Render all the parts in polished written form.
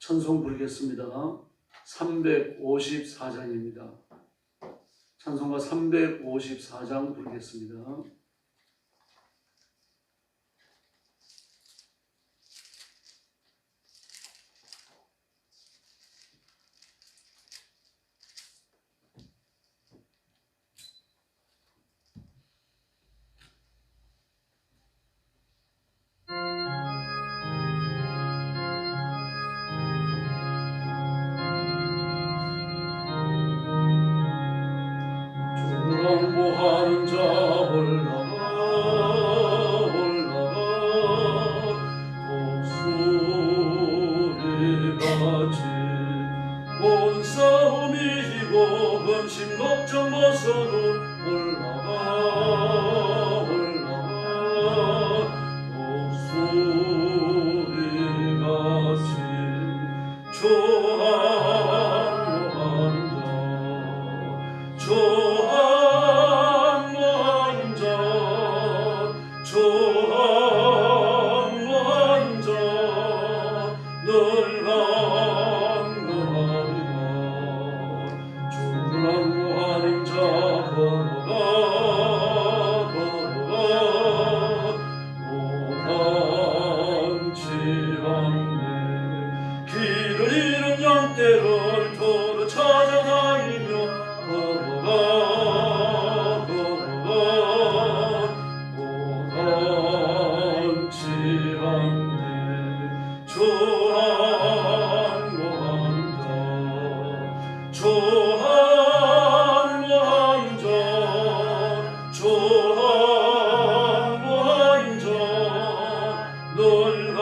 찬송 부르겠습니다. 354장입니다. 찬송가 354장 부르겠습니다. 보하는 자 올라가 독수리같이 모든 싸움 이기고 근심 걱정 벗어도 올라가 독수리같이 조항로하는 자 때를 도로 찾아다니며 오단치 않네 조항로하는 자 널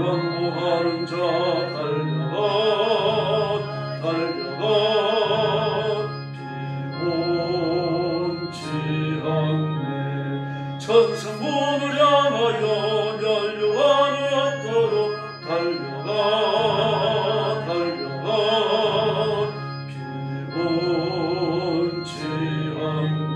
항로하는 자 달려가 피곤치 않네 천승문을 향하여 연료하는 앞도로 달려가 피곤치 않네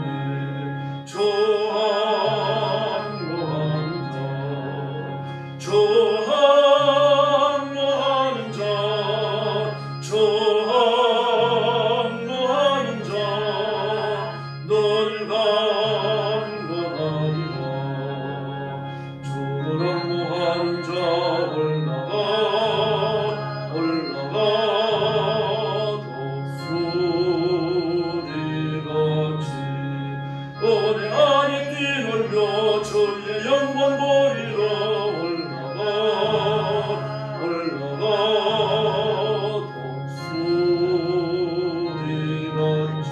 오늘 안에 뛰놀며 주의 영광 보리러 올라가 독수리같이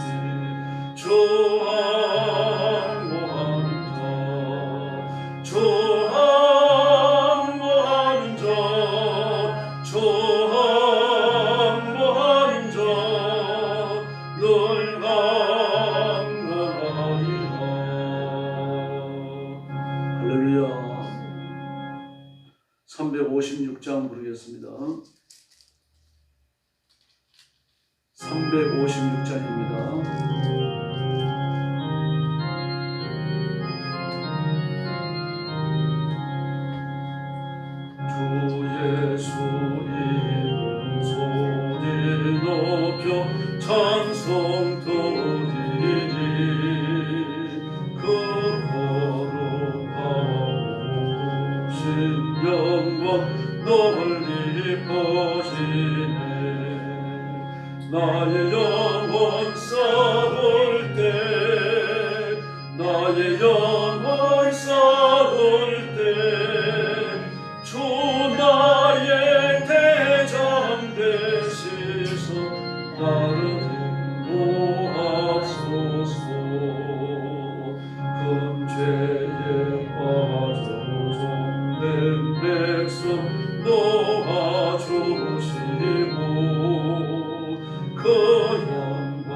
조항로하는 자 널 할렐루야. 356장 부르겠습니다. 356장입니다. 주 예수 이름 소리 높여 찬송 드리니 그 거룩하신 영광 널리 퍼지네 나의 영혼 싸울 때 나의 영혼 싸울 때 주 나의 대장 되시소 나를 인도하소서 금죄에 빠져 종된 백성 놓아주시고 그 영광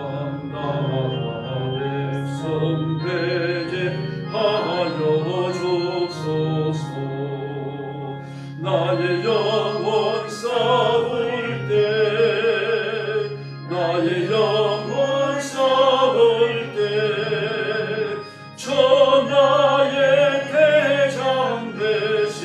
나라 백성 되게 하여 주소서 나의 영혼 싸울 때 나의 영혼 싸울 때 저 나의 대장 되시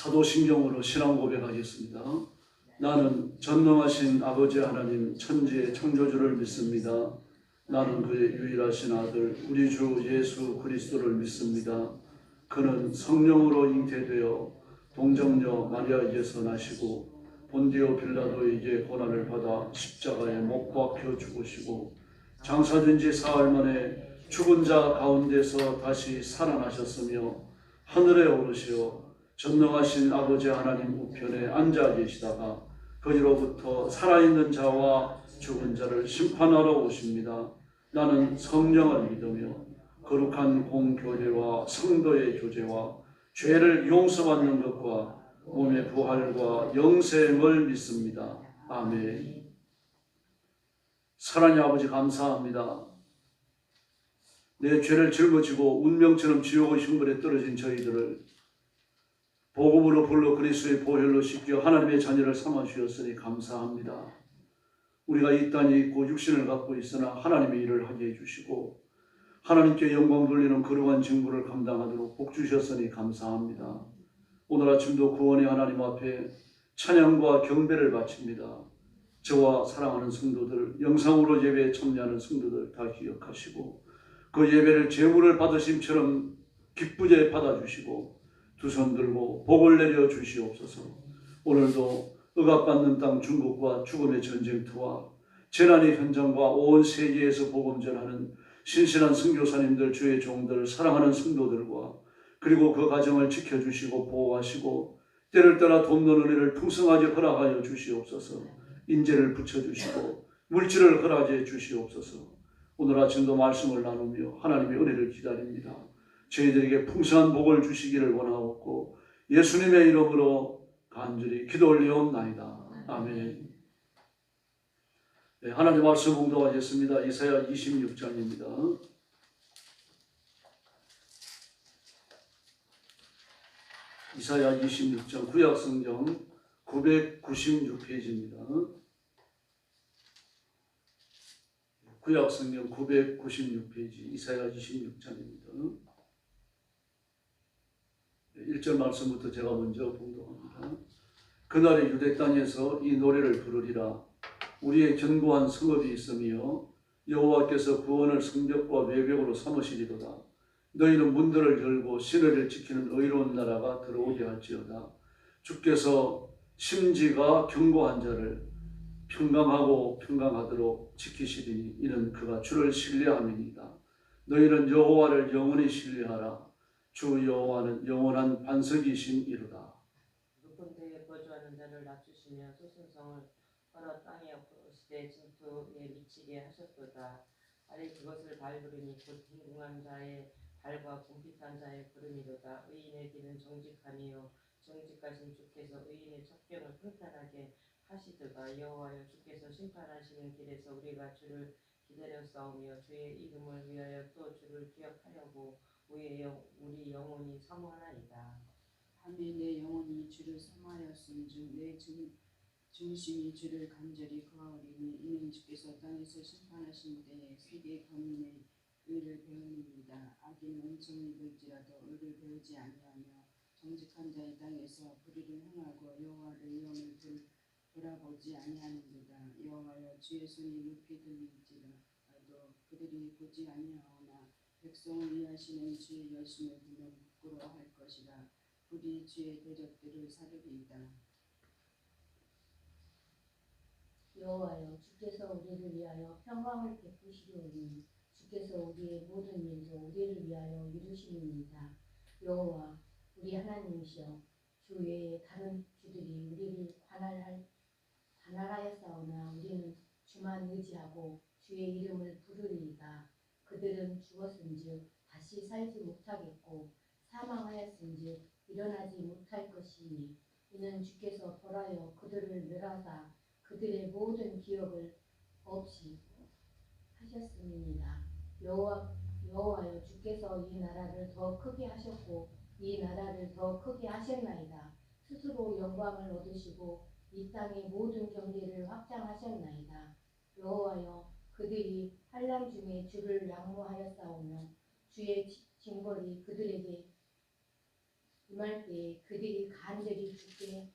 사도신경으로 신앙 고백하겠습니다. 나는 전능하신 아버지 하나님 천지의 창조주를 믿습니다. 나는 그의 유일하신 아들 우리 주 예수 그리스도를 믿습니다. 그는 성령으로 잉태되어 동정녀 마리아에게서 나시고 본디오 빌라도에게 고난을 받아 십자가에 못 박혀 죽으시고 장사된 지 사흘 만에 죽은 자 가운데서 다시 살아나셨으며 하늘에 오르시어 전능하신 아버지 하나님 우편에 앉아 계시다가 거기로부터 살아있는 자와 죽은 자를 심판하러 오십니다. 나는 성령을 믿으며 거룩한 공교제와 성도의 교제와 죄를 용서받는 것과 몸의 부활과 영생을 믿습니다. 아멘. 사랑의 아버지 감사합니다. 내 죄를 짊어지고 운명처럼 지옥의 흉벌에 떨어진 저희들을 복음으로 불러 그리스도의 보혈로 씻겨 하나님의 자녀를 삼아주셨으니 감사합니다. 우리가 이 땅에 있고 육신을 갖고 있으나 하나님의 일을 하게 해주시고 하나님께 영광 돌리는 거룩한 직무를 감당하도록 복 주셨으니 감사합니다. 오늘 아침도 구원의 하나님 앞에 찬양과 경배를 바칩니다. 저와 사랑하는 성도들, 영상으로 예배에 참여하는 성도들 다 기억하시고 그 예배를 제물을 받으심처럼 기쁘게 받아주시고 두 손 들고 복을 내려 주시옵소서. 오늘도 억압받는 땅 중국과 죽음의 전쟁터와 재난의 현장과 온 세계에서 복음 전하는 신실한 선교사님들, 주의 종들, 사랑하는 성도들과 그리고 그 가정을 지켜주시고 보호하시고 때를 따라 돕는 은혜를 풍성하게 허락하여 주시옵소서. 인재를 붙여주시고 물질을 허락해 주시옵소서. 오늘 아침도 말씀을 나누며 하나님의 은혜를 기다립니다. 저희들에게 풍성한 복을 주시기를 원하옵고 예수님의 이름으로 간절히 기도 올리옵나이다. 아멘. 네, 하나님 말씀 봉독하겠습니다. 이사야 26장입니다. 이사야 26장 구약성경 996페이지입니다. 구약성경 996페이지 이사야 26장입니다. 1절 말씀부터 제가 먼저 봉독합니다. 그날의 유대 땅에서 이 노래를 부르리라. 우리의 견고한 성읍이 있으며 여호와께서 구원을 성벽과 외벽으로 삼으시리로다. 너희는 문들을 열고 시내를 지키는 의로운 나라가 들어오게 할지어다. 주께서 심지가 견고한 자를 평강하고 평강하도록 지키시리니 이는 그가 주를 신뢰함이니이다. 너희는 여호와를 영원히 신뢰하라. 주 여호와는 영원한 반석이심이로다. 높은 데에 거주하는 자를 낮추시며 소신성을 걸어 땅에 엎으시되 진토에 미치게 하셨도다. 아래 그것을 밟으리니 곧 빈궁한 자의 발과 궁핍한 자의 걸음이로다. 의인의 길은 정직함이요 정직하신 주께서 의인의 첩경을 평탄하게 하시도다. 여호와여 주께서 심판하시는 길에서 우리가 주를 기다렸사오며 주의 이름을 위하여 또 주를 기억하려고 우리 영혼이 사모하나이다. 밤에 내 영혼이 주를 사모하였은즉 내 중심이 주를 간절히 구하오리니 이는 주께서 땅에서 심판하신 때에 세계 범인의 의를 배우니이다. 악인은 정의 될지라도 의를 배우지 아니하며 정직한 자의 땅에서 불의를 행하고 여호와를 영을 돌아보지 아니하는도다. 여호와여 주의 손이 높이 들릴지라도 그들이 보지 아니하오나 백성을 위하시는 주의 열심을 보면 부끄러워할 것이라. 불이 주의 대적들을 사르리이다. 여호와여 주께서 우리를 위하여 평강을 베푸시려니 주께서 우리의 모든 일도 우리를 위하여 이루시니이다. 여호와 우리 하나님이시여 주 외에 다른 주들이 우리를 관할하였사오나 우리는 주만 의지하고 주의 이름을 부르리이다. 그들은 죽었은즉 다시 살지 못하겠고 사망하였은즉 일어나지 못할 것이니 이는 주께서 벌하여 그들을 멸하사 그들의 모든 기억을 없이 하셨음이니이다. 여호와여 주께서 이 나라를 더 크게 하셨고 이 나라를 더 크게 하셨나이다. 스스로 영광을 얻으시고 이 땅의 모든 경계를 확장하셨나이다. 여호와여 그들이 환난 중에 주를 양모하였사오며 주의 징벌이 그들에게 임할 때에 그들이 간절히 주께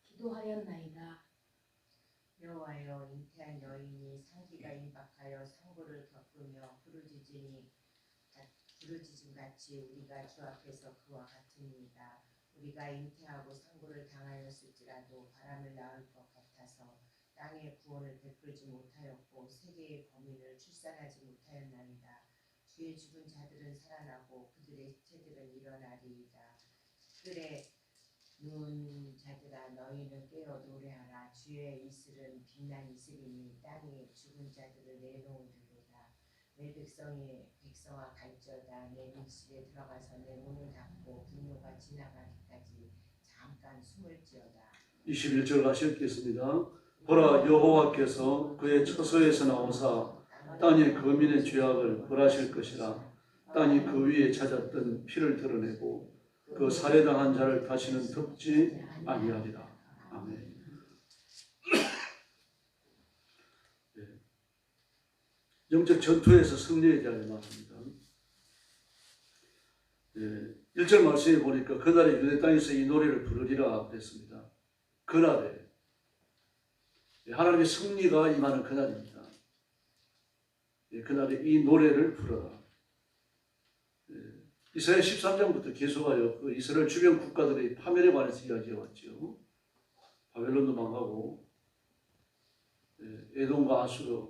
기도하였나이다. 여호와여 잉태한 여인이 상기가 임박하여 상고를 겪으며 부르짖음같이 우리가 주 앞에서 그와 같으니이다. 우리가 잉태하고 상고를 당하였을지라도 바람을 낳을 것 같아서 땅의 구원을 베풀지 못하였고 세계의 범인을 출산하지 못하였나이다. 주의 죽은 자들은 살아나고 그들의 시체들은 일어나리이다. 그래 누운 자들아 너희는 깨어 노래하라. 주의 이슬은 빛난 이슬이니 땅이 죽은 자들을 내놓으리로다. 내 백성아 갈지어다. 내 밀실에 들어가서 내 문을 닫고 분노가 지나가기까지 잠깐 숨을지어다. 21절 같이 읽겠습니다. 보라 여호와께서 그의 처소에서 나오사 땅의 거민의 죄악을 벌하실 것이라. 땅이 그 위에 찾았던 피를 드러내고 그 살해당한 자를 다시는 덮지 아니하리라. 아멘. 네. 영적 전투에서 승리에 대하여 말합니다. 네. 1절 말씀에 보니까 그날에 유대 땅에서 이 노래를 부르리라 그랬습니다. 그날에 하나님의 승리가 임하는 그날입니다. 그날에 이 노래를 부르라. 이사야 13장부터 계속하여 그 이스라엘 주변 국가들의 파멸에 관해서 이야기해왔죠. 바벨론도 망하고 에돔과 아수르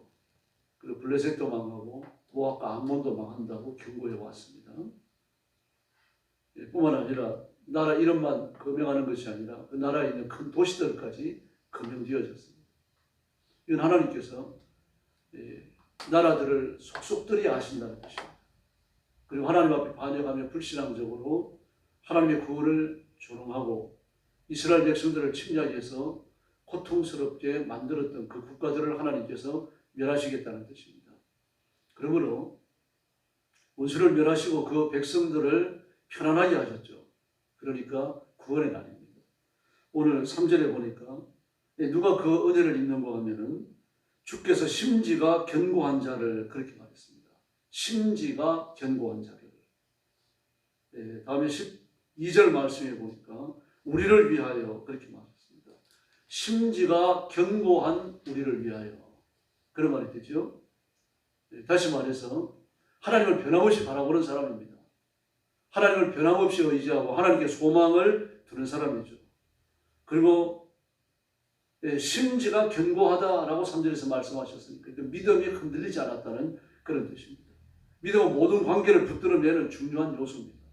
그리고 블레셋도 망하고 모압과 암몬도 망한다고 경고해왔습니다. 뿐만 아니라 나라 이름만 거명하는 것이 아니라 그 나라에 있는 큰 도시들까지 거명되어졌습니다. 이건 하나님께서 나라들을 속속들이 아신다는 것입니다. 그리고 하나님 앞에 반역하며 불신앙적으로 하나님의 구원을 조롱하고 이스라엘 백성들을 침략해서 고통스럽게 만들었던 그 국가들을 하나님께서 멸하시겠다는 뜻입니다. 그러므로 원수를 멸하시고 그 백성들을 편안하게 하셨죠. 그러니까 구원의 날입니다. 오늘 3절에 보니까 누가 그 은혜를 입는가 하면은 주께서 심지가 견고한 자를 그렇게 말했습니다. 심지가 견고한 자를. 다음에 12절 말씀에 보니까 우리를 위하여 그렇게 말했습니다. 심지가 견고한 우리를 위하여. 그런 말이 되죠. 다시 말해서 하나님을 변함없이 바라보는 사람입니다. 하나님을 변함없이 의지하고 하나님께 소망을 두는 사람이죠. 그리고 심지가 견고하다라고 3절에서 말씀하셨으니까 믿음이 흔들리지 않았다는 그런 뜻입니다. 믿음은 모든 관계를 붙들어매는 중요한 요소입니다.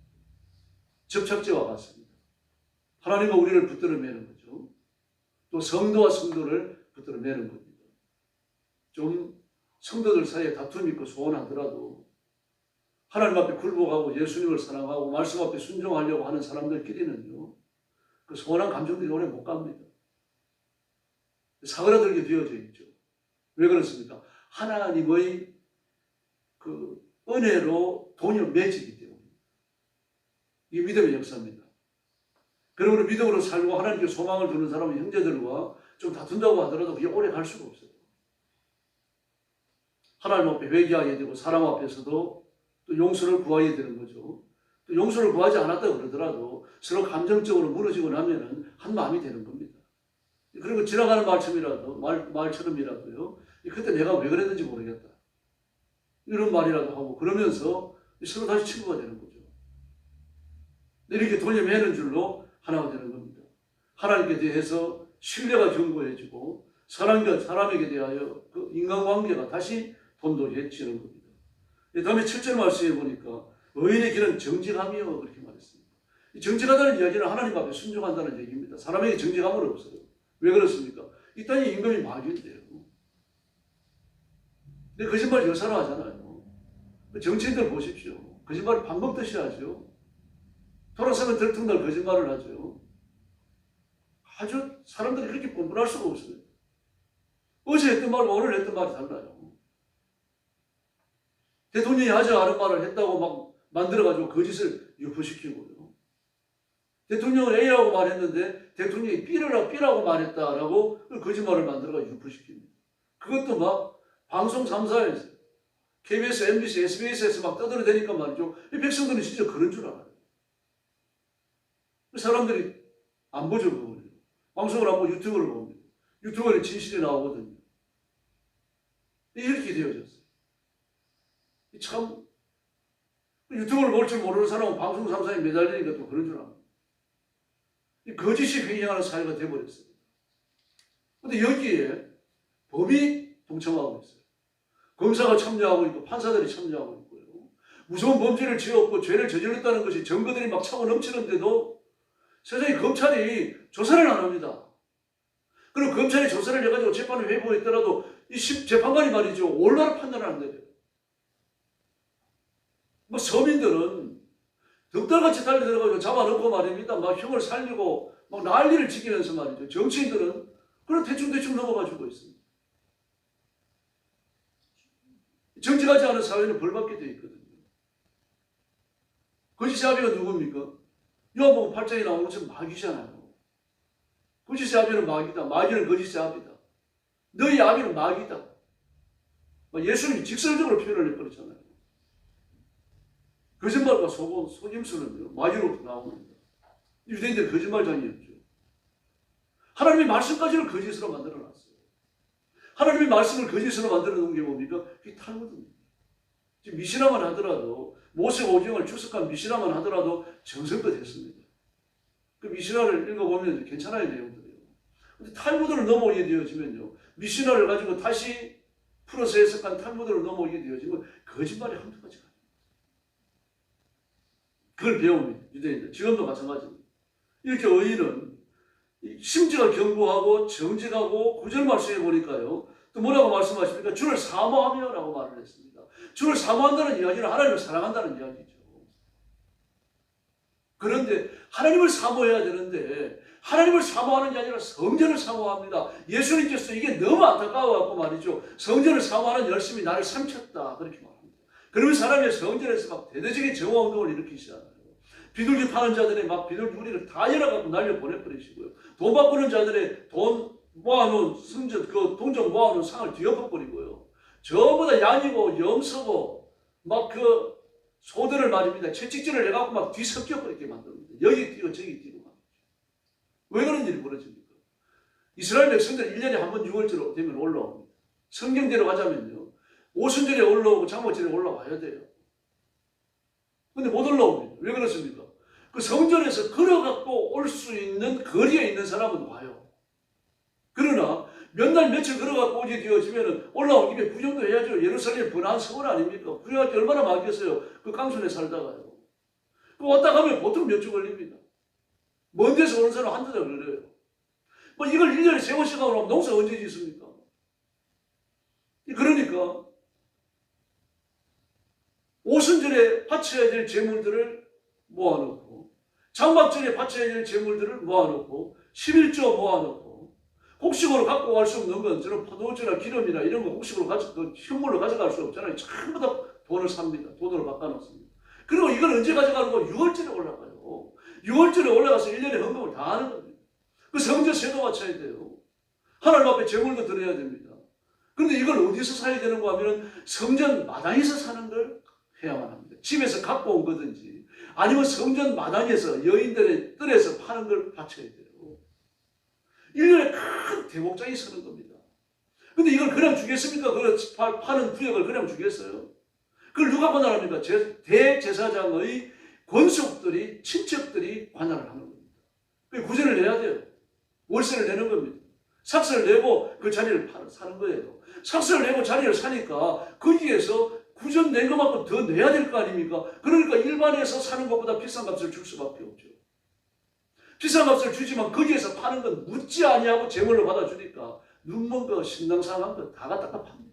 접착제와 같습니다. 하나님과 우리를 붙들어매는 거죠. 또 성도와 성도를 붙들어매는 겁니다. 좀 성도들 사이에 다툼이 있고 소원하더라도 하나님 앞에 굴복하고 예수님을 사랑하고 말씀 앞에 순종하려고 하는 사람들끼리는요, 그 소원한 감정들이 오래 못 갑니다. 사그라들게 되어져 있죠. 왜 그렇습니까? 하나님의 그 은혜로 돈이 맺히기 때문에. 이게 믿음의 역사입니다. 그러므로 믿음으로 살고 하나님께 소망을 두는 사람은 형제들과 좀 다툰다고 하더라도 그게 오래 갈 수가 없어요. 하나님 앞에 회개하게 되고 사람 앞에서도 또 용서를 구하게 되는 거죠. 또 용서를 구하지 않았다 그러더라도 서로 감정적으로 무너지고 나면은 한 마음이 되는 겁니다. 그리고 지나가는 말처럼이라도요. 그때 내가 왜 그랬는지 모르겠다. 이런 말이라도 하고 그러면서 서로 다시 친구가 되는 거죠. 이렇게 돌려매는 줄로 하나가 되는 겁니다. 하나님께 대해서 신뢰가 견고해지고 사람에게 대하여 그 인간관계가 다시 돈독해지는 겁니다. 다음에 7절 말씀에 보니까 의인의 길은 정직함이요 그렇게 말했습니다. 정직하다는 이야기는 하나님 앞에 순종한다는 얘기입니다. 사람에게 정직함은 없어요. 왜 그렇습니까? 이 땅에 임금이 마귀인데요. 근데 거짓말 여사로 하잖아요. 정치인들 보십시오. 거짓말을 밥 먹듯이 하죠. 돌아서면 들통날 거짓말을 하죠. 아주 사람들이 그렇게 분분할 수가 없어요. 어제 했던 말과 오늘 했던 말이 달라요. 대통령이 하지 않은 말을 했다고 막 만들어가지고 거짓을 유포시키고요. 대통령은 A라고 말했는데 대통령이 B라고 말했다라고 거짓말을 만들어가지고 유포시킵니다. 그것도 막 방송 3사에서 KBS, MBC, SBS에서 막 떠들어대니까 말이죠. 이 백성들은 진짜 그런 줄 알아요. 사람들이 안 보죠, 그거를. 방송을 안 보고 유튜브를 봅니다. 유튜브에 진실이 나오거든요. 이렇게 되어졌어요. 참 유튜브를 볼 줄 모르는 사람은 방송 3사에 매달리니까 또 그런 줄 압니다. 거짓이 횡행하는 사회가 되어버렸습니다. 그런데 여기에 법이 동참하고 있어요. 검사가 참여하고 있고 판사들이 참여하고 있고요. 무서운 범죄를 지었고 죄를 저질렀다는 것이 증거들이 막 차고 넘치는데도 세상에 검찰이 조사를 안 합니다. 그리고 검찰이 조사를 해가지고 재판을 회부했더라도 이 재판관이 말이죠. 올바른 판단을 안 내려요. 뭐 서민들은 덕달같이 달려들어가지고 잡아놓고 말입니다. 막 형을 살리고 막 난리를 지키면서 말이죠. 정치인들은 그런 대충 넘어가지고 있습니다. 정직하지 않은 사회는 벌받게 되어 있거든요. 거짓의 아비가 누굽니까? 요한복음 8장에 나오는 것은 마귀잖아요. 거짓의 아비는 마귀다. 마귀는 거짓의 아비다. 너희 아비는 마귀다. 예수님이 직설적으로 표현을 해버렸잖아요. 거짓말과 속임수는요, 마귀로부터 나온 겁니다. 유대인들 거짓말장이었죠. 하나님의 말씀까지를 거짓으로 만들어놨어요. 하나님의 말씀을 거짓으로 만들어 놓은 게 뭡니까? 그게 탈무드입니다. 지금 미시나만 하더라도, 모세 오경을 출석한 미시나만 하더라도 정성껏 했습니다. 그 미시나를 읽어보면 괜찮아요, 내용들이요. 근데 탈무드를 넘어오게 되어지면요, 미시나를 가지고 다시 풀어서 해석한 탈무드를 넘어오게 되어지면 거짓말이 한두 가지가 아닙니다. 그걸 배웁니다, 유대인들. 지금도 마찬가지입니다. 이렇게 의인은 심지가 견고하고 정직하고 9절 말씀해 보니까요. 또 뭐라고 말씀하십니까? 주를 사모하며 라고 말을 했습니다. 주를 사모한다는 이야기는 하나님을 사랑한다는 이야기죠. 그런데 하나님을 사모해야 되는데 하나님을 사모하는 게 아니라 성전을 사모합니다. 예수님께서 이게 너무 안타까워갖고 말이죠. 성전을 사모하는 열심이 나를 삼켰다. 그렇게 말합니다. 그러면 사람이 성전에서 막 대대적인 정화운동을 일으키시잖아요. 비둘기 파는 자들의 막 비둘기 우리를 다 열어갖고 날려 보내버리시고요. 돈 바꾸는 자들의 돈 모아놓은 성전, 그 동전 모아놓은 상을 뒤엎어버리고요. 전부 다 양이고 염소고 막 그 소들을 말입니다. 채찍질을 해갖고 막 뒤섞여버리게 만듭니다. 여기 뛰고 저기 뛰고 막. 왜 그런 일이 벌어집니까? 이스라엘 백성들 1년에 한 번 6월절 되면 올라옵니다. 성경대로 가자면요. 오순절에 올라오고 장막절에 올라와야 돼요. 근데 못 올라옵니다. 왜 그렇습니까? 그 성전에서 걸어갖고 올 수 있는 거리에 있는 사람은 와요. 그러나 몇 날 며칠 걸어갖고 오게 되어지면 올라온 김에 구경도 해야죠. 예루살렘 번화한 서울 아닙니까? 구경할 게 얼마나 많겠어요. 그 깡촌에 살다가요. 그 왔다 가면 보통 몇 주 걸립니다. 먼 데서 오는 사람 한두 달 걸려요. 뭐 이걸 1년에 3번씩 하고 나면 농사 언제 짓습니까? 그러니까 오순절에 바쳐야 될 재물들을 모아놓고 장막절에 바쳐야 될 재물들을 모아놓고 11조 모아놓고 곡식으로 갖고 갈 수 없는 건 저는 포도주나 기름이나 이런 거 곡식으로 현물로 가져갈 수 없잖아요. 전부 다 돈을 삽니다. 돈으로 바꿔놓습니다. 그리고 이걸 언제 가져가는 거? 6월절에 올라가요. 6월절에 올라가서 1년에 헌금을 다 하는 겁니다. 그 성전 세도 바쳐야 돼요. 하나님 앞에 재물도 드려야 됩니다. 그런데 이걸 어디서 사야 되는가 하면 성전 마당에서 사는 걸 해야만 합니다. 집에서 갖고 온 거든지 아니면 성전 마당에서 여인들의 뜰에서 파는 걸 바쳐야 돼요. 1년에 큰 대목장이 서는 겁니다. 근데 이걸 그냥 주겠습니까? 그걸 파는 구역을 그냥 주겠어요? 그걸 누가 관할합니까? 대제사장의 권속들이, 친척들이 관할을 하는 겁니다. 구제를 내야 돼요. 월세를 내는 겁니다. 삭세를 내고 그 자리를 사는 거예요. 삭세를 내고 자리를 사니까 거기에서 구전 낸 것만큼 더 내야 될 거 아닙니까? 그러니까 일반에서 사는 것보다 비싼 값을 줄 수밖에 없죠. 비싼 값을 주지만 거기에서 파는 건 묻지 아니하고 제물로 받아주니까 눈먼 거, 신랑상한 거 다 갖다가 팝니다.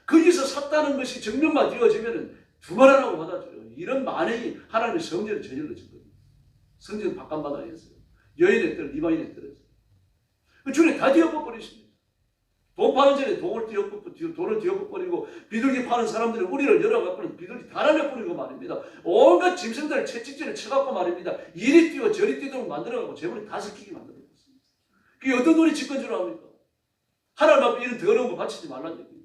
거기서 샀다는 것이 증명만 되어지면 두말하라고 받아줘요. 이런 만행이 하나님의 성전에 저질러진 겁니다. 성전 바깥마당에서요. 여인의 뜰, 이방인의 뜰에서. 그 줄에 다 뒤엎어버리십니다. 돈 파는 전에 돈을 뒤엎어버리고 비둘기 파는 사람들이 우리를 열어갖고는 비둘기 다 날려버리고 말입니다. 온갖 짐승들을 채찍질을 쳐갖고 말입니다. 이리 뛰고 저리 뛰도록 만들어갖고 재물이 다 섞이게 만들어놨습니다. 그게 어떤 돈이 집권 줄 압니까? 하나님 앞에 이런 더러운 거 바치지 말라는 얘기입니다.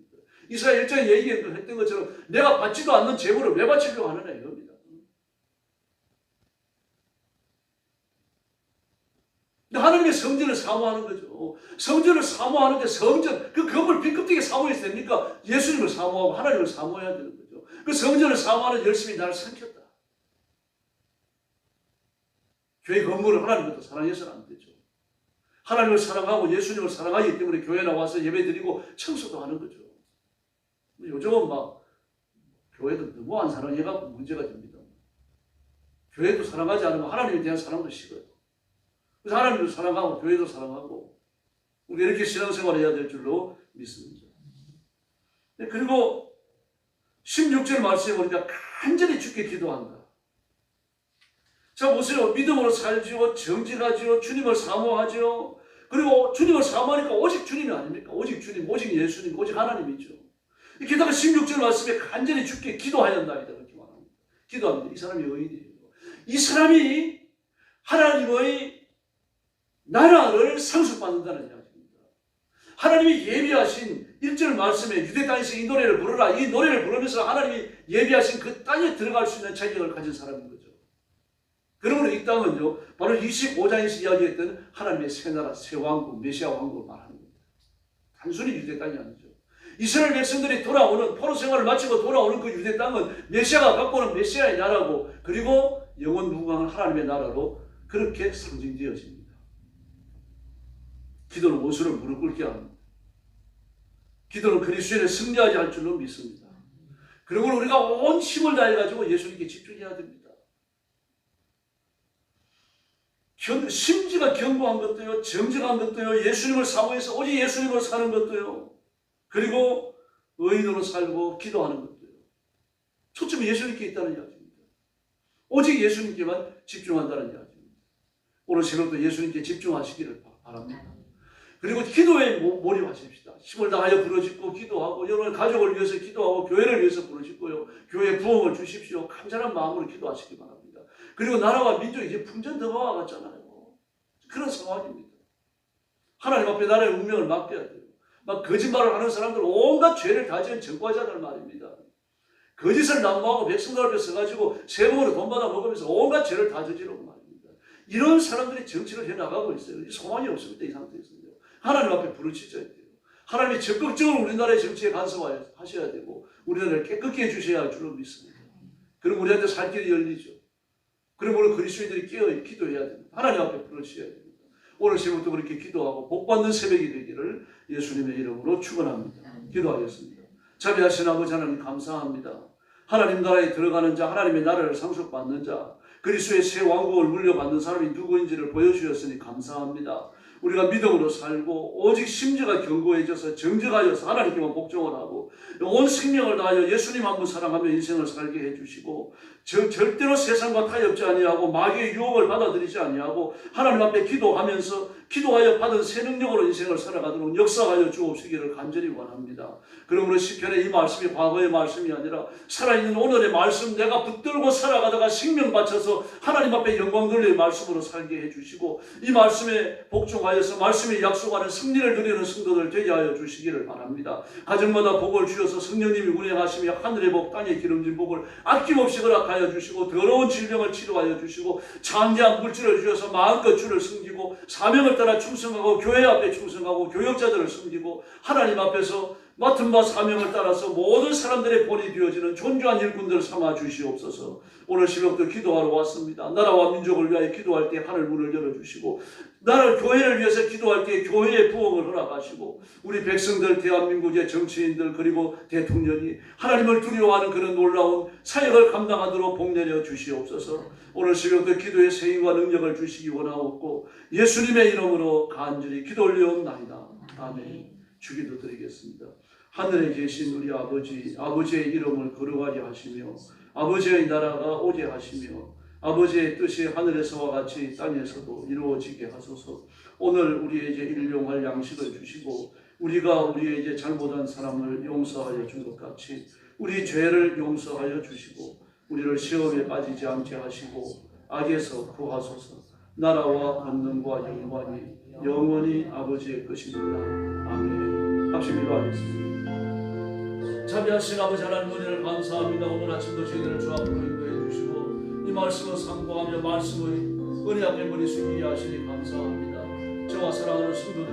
이사야 1장에 얘기했던 것처럼 내가 받지도 않는 재물을 왜 바치려고 하느냐 이겁니다. 근데 하나님의 성전을 사모하는 거죠. 성전을 사모하는데 성전, 그 건물 B급되게 사모해서 됩니까? 예수님을 사모하고 하나님을 사모해야 되는 거죠. 그 성전을 사모하는 열심히 나를 삼켰다. 교회 건물을 하나님부터 사랑해서는 안 되죠. 하나님을 사랑하고 예수님을 사랑하기 때문에 교회 나와서 예배드리고 청소도 하는 거죠. 요즘은 막 교회도 너무 안 사랑해갖고 문제가 됩니다. 교회도 사랑하지 않으면 하나님에 대한 사랑도 식어요. 그래서 하나님도 사랑하고 교회도 사랑하고 우리 이렇게 신앙생활을 해야 될 줄로 믿습니다. 그리고 16절 말씀에 보니까 간절히 주께 기도한다. 자 보세요. 믿음으로 살지요. 정직하지요. 주님을 사모하지요. 그리고 주님을 사모하니까 오직 주님이 아닙니까? 오직 주님, 오직 예수님, 오직 하나님이죠. 게다가 16절 말씀에 간절히 주께 기도하였나이다. 그렇게 말합니다. 기도합니다. 이 사람이 의인이에요. 이 사람이 하나님의 나라를 상속받는다는 이야기입니다. 하나님이 예비하신 1절 말씀에 유대 땅에서 이 노래를 부르라. 이 노래를 부르면서 하나님이 예비하신 그 땅에 들어갈 수 있는 자격을 가진 사람인 거죠. 그러므로 이 땅은요, 바로 25장에서 이야기했던 하나님의 새 나라, 새 왕국, 메시아 왕국을 말하는 겁니다. 단순히 유대 땅이 아니죠. 이스라엘 백성들이 돌아오는, 포로 생활을 마치고 돌아오는 그 유대 땅은 메시아가 갖고 오는 메시아의 나라고, 그리고 영원 무궁한 하나님의 나라로 그렇게 상징되어집니다. 기도는 원수를 무릎 꿇게 합니다. 기도는 그리스도인을 승리하게 할 줄로 믿습니다. 그러므로 우리가 온 힘을 다해가지고 예수님께 집중해야 됩니다. 심지가 견고한 것도요, 정직한 것도요, 예수님을 사모해서 오직 예수님을 사는 것도요, 그리고 의인으로 살고 기도하는 것도요. 초점이 예수님께 있다는 이야기입니다. 오직 예수님께만 집중한다는 이야기입니다. 오늘 새벽도 예수님께 집중하시기를 바랍니다. 그리고 기도에 몰입하십시다. 힘을 다하여 부르짖고 기도하고 여러분 가족을 위해서 기도하고 교회를 위해서 부르짖고요. 교회에 부흥을 주십시오. 간절한 마음으로 기도하시기 바랍니다. 그리고 나라와 민족이 이제 풍전등화와 같잖아요. 그런 상황입니다. 하나님 앞에 나라의 운명을 맡겨야 돼요. 막 거짓말을 하는 사람들 온갖 죄를 다 지은 전과자들 말입니다. 거짓을 난무하고 백성들 앞에 서가지고 세금으로 돈 받아 먹으면서 온갖 죄를 다 저지르고 말입니다. 이런 사람들이 정치를 해나가고 있어요. 소망이 없습니다. 이 상태에서요. 하나님 앞에 부르짖어야 돼요. 하나님이 적극적으로 우리나라의 정치에 간섭하셔야 되고 우리나라를 깨끗게 해주셔야 할 줄로 믿습니다. 그럼 우리한테 살 길이 열리죠. 그러므로 그리스도인들이 깨어 기도해야 됩니다. 하나님 앞에 부르짖어야 됩니다. 오늘 새벽부터 그렇게 기도하고 복받는 새벽이 되기를 예수님의 이름으로 축원합니다. 기도하겠습니다. 자비하신 아버지 하나님 감사합니다. 하나님 나라에 들어가는 자, 하나님의 나라를 상속받는 자, 그리스도의 새 왕국을 물려받는 사람이 누구인지를 보여주셨으니 감사합니다. 우리가 믿음으로 살고 오직 심지가 견고해져서 정직하여서 하나님께만 복종을 하고 온 생명을 다하여 예수님 한 분 사랑하며 인생을 살게 해주시고 절대로 세상과 타협지 아니하고 마귀의 유혹을 받아들이지 아니하고 하나님 앞에 기도하면서 기도하여 받은 새 능력으로 인생을 살아가도록 역사하여 주옵시기를 간절히 원합니다. 그러므로 시편의 이 말씀이 과거의 말씀이 아니라 살아있는 오늘의 말씀, 내가 붙들고 살아가다가 생명 바쳐서 하나님 앞에 영광 돌릴 말씀으로 살게 해주시고 이 말씀에 복종하여서 말씀에 약속하는 승리를 누리는 성도들 되게 하여 주시기를 바랍니다. 가정마다 복을 주셔서 성령님이 운행하시며 하늘의 복, 땅의 기름진 복을 아낌없이 허락하여 주시고 더러운 질병을 치료하여 주시고 장대한 물질을 주셔서 마음껏 주를 섬기고 사명을 따라 충성하고 교회 앞에 충성하고 교역자들을 섬기고 하나님 앞에서 맡은 바 사명을 따라서 모든 사람들의 본이 되어지는 존귀한 일꾼들을 삼아 주시옵소서. 오늘 새벽도 기도하러 왔습니다. 나라와 민족을 위하여 기도할 때 하늘 문을 열어주시고 나라 교회를 위해서 기도할 때 교회의 부흥을 허락하시고 우리 백성들, 대한민국의 정치인들 그리고 대통령이 하나님을 두려워하는 그런 놀라운 사역을 감당하도록 복내려 주시옵소서. 오늘 새벽도 기도의 세임과 능력을 주시기 원하옵고 예수님의 이름으로 간절히 기도 올리옵나이다. 아멘. 주기도 드리겠습니다. 하늘에 계신 우리 아버지, 아버지의 이름을 거룩하게 하시며 아버지의 나라가 오게 하시며 아버지의 뜻이 하늘에서와 같이 땅에서도 이루어지게 하소서. 오늘 우리에게 일용할 양식을 주시고 우리가 우리에게 잘못한 사람을 용서하여 준 것 같이 우리 죄를 용서하여 주시고 우리를 시험에 빠지지 않게 하시고 악에서 구하소서. 나라와 권능과 영광이 영원히 아버지의 것입니다. 아멘. 같이 기도하겠습니다. 자비하신 아버지 하나님 은혜를 감사합니다. 오늘 아침도 저희들을 주 앞으로 인도해 주시고 이 말씀을 상고하며 말씀의 은혜 앞에 머리 숙이게 하시니 감사합니다. 저와 사랑하는 성도들